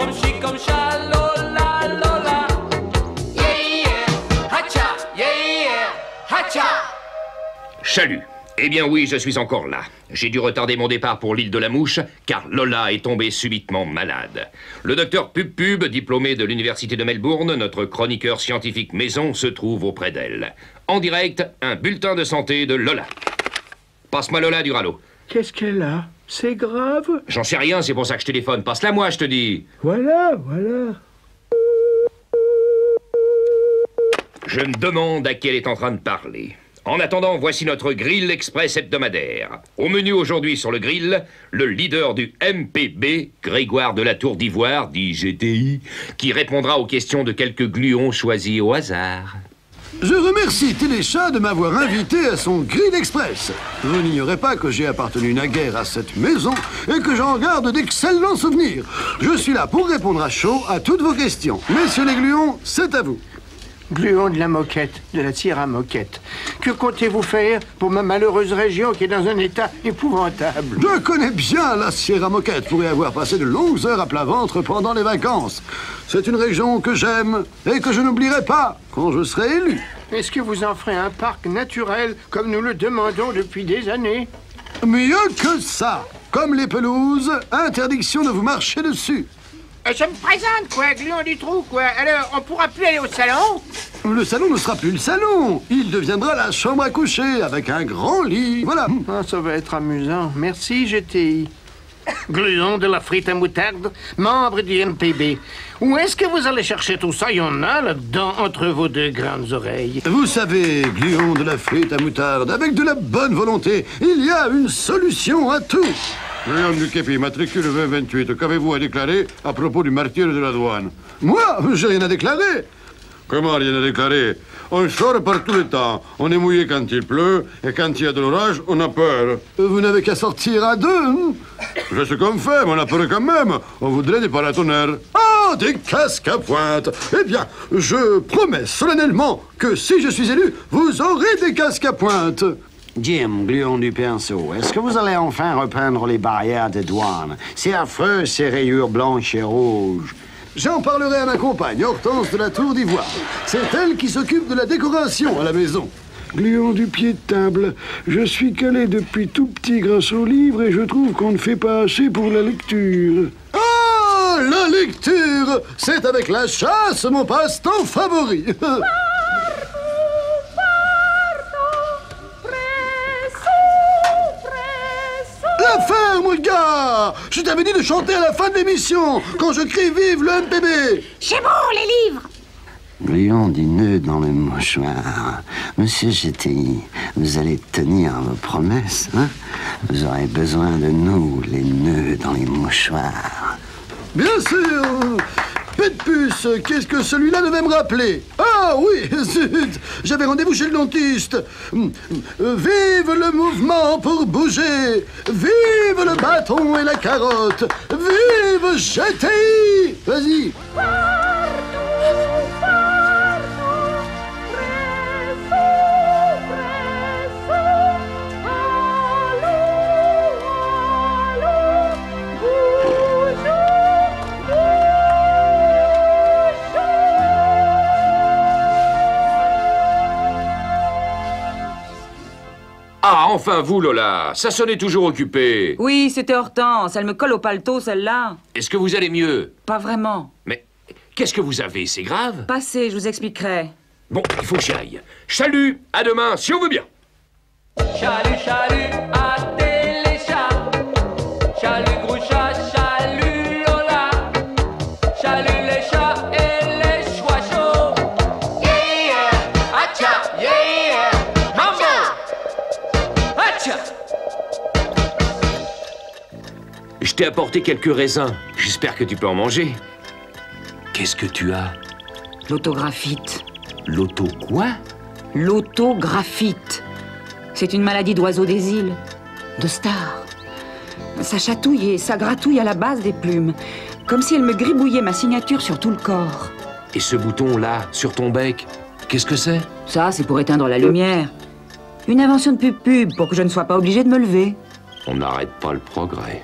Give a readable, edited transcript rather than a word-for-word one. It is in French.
comme chi, comme chat, Lola, Lola. Yeah, yeah, hacha, yeah, yeah, hacha. Chalut. Eh bien oui, je suis encore là. J'ai dû retarder mon départ pour l'île de la Mouche, car Lola est tombée subitement malade. Le docteur Pub, diplômé de l'université de Melbourne, notre chroniqueur scientifique maison, se trouve auprès d'elle. En direct, un bulletin de santé de Lola. Passe-moi Lola du Rallo. Qu'est-ce qu'elle a? C'est grave? J'en sais rien, c'est pour ça que je téléphone. Passe-la moi, je te dis. Voilà, voilà. Je me demande à qui elle est en train de parler. En attendant, voici notre grill express hebdomadaire. Au menu aujourd'hui sur le grill, le leader du MPB, Grégoire de la Tour d'Ivoire, dit GTI, qui répondra aux questions de quelques gluons choisis au hasard. Je remercie Téléchat de m'avoir invité à son Grill Express. Vous n'ignorez pas que j'ai appartenu naguère à cette maison et que j'en garde d'excellents souvenirs. Je suis là pour répondre à chaud à toutes vos questions. Messieurs les gluons, c'est à vous. Gluon de la moquette, de la Sierra Moquette. Que comptez-vous faire pour ma malheureuse région qui est dans un état épouvantable? Je connais bien la Sierra Moquette pour y avoir passé de longues heures à plat ventre pendant les vacances. C'est une région que j'aime et que je n'oublierai pas quand je serai élu. Est-ce que vous en ferez un parc naturel comme nous le demandons depuis des années? Mieux que ça. Comme les pelouses, interdiction de vous marcher dessus. Je me présente, quoi, Gluon du trou, quoi. Alors, on pourra plus aller au salon? Le salon ne sera plus le salon. Il deviendra la chambre à coucher avec un grand lit. Voilà. Ah, ça va être amusant. Merci, GTI. Gluon de la frite à moutarde, membre du MPB. Où est-ce que vous allez chercher tout ça? Il y en a là-dedans, entre vos deux grandes oreilles. Vous savez, gluon de la frite à moutarde, avec de la bonne volonté, il y a une solution à tout. Léon du Képi, matricule 2028, qu'avez-vous à déclarer à propos du martyr de la douane? Moi, j'ai rien à déclarer. Comment rien à déclarer? On sort par tout le temps. On est mouillé quand il pleut, et quand il y a de l'orage, on a peur. Vous n'avez qu'à sortir à deux. Hein? C'est ce qu'on fait, mais on a peur quand même. On voudrait des paratonnerres. Ah, des casques à pointe. Eh bien, je promets solennellement que si je suis élu, vous aurez des casques à pointe. Jim, gluon du pinceau, est-ce que vous allez enfin repeindre les barrières de douane? C'est affreux, ces rayures blanches et rouges. J'en parlerai à ma compagne, Hortense de la Tour d'Ivoire. C'est elle qui s'occupe de la décoration à la maison. Gluon du pied de table, je suis calé depuis tout petit grâce aux livres et je trouve qu'on ne fait pas assez pour la lecture. Ah, la lecture! C'est avec la chasse mon passe-temps favori. La ferme, gars! Je t'avais dit de chanter à la fin de l'émission, quand je crie vive le MPB! C'est bon, les livres! Gluon du nœud dans le mouchoir. Monsieur GTI, vous allez tenir vos promesses, hein? Vous aurez besoin de nous, les nœuds dans les mouchoirs. Bien sûr! Pète puce, qu'est-ce que celui-là devait me rappeler? Ah oui, zut! J'avais rendez-vous chez le dentiste. Vive le mouvement pour bouger! Vive le bâton et la carotte! Vive GTI! Vas-y! Ah, enfin vous, Lola. Ça sonnait toujours occupé. Oui, c'était Hortense. Elle me colle au paletot, celle-là. Est-ce que vous allez mieux? Pas vraiment. Mais qu'est-ce que vous avez? C'est grave? Passez, je vous expliquerai. Bon, il faut que j'y aille. Chalut, à demain, si on veut bien. Chalut, chalut, à Téléchat. Chalut, gros chat, chalut, Lola. Chalut, les chats et les choix chauds. Yeah, yeah, hacha, yeah, yeah, mambo. Hacha. Je t'ai apporté quelques raisins. J'espère que tu peux en manger. Qu'est-ce que tu as? L'autographite. L'auto quoi? L'autographite. C'est une maladie d'oiseaux des îles, de stars. Ça chatouille et ça gratouille à la base des plumes, comme si elle me gribouillait ma signature sur tout le corps. Et ce bouton-là, sur ton bec, qu'est-ce que c'est? Ça, c'est pour éteindre la lumière. Une invention de Pub pour que je ne sois pas obligée de me lever. On n'arrête pas le progrès.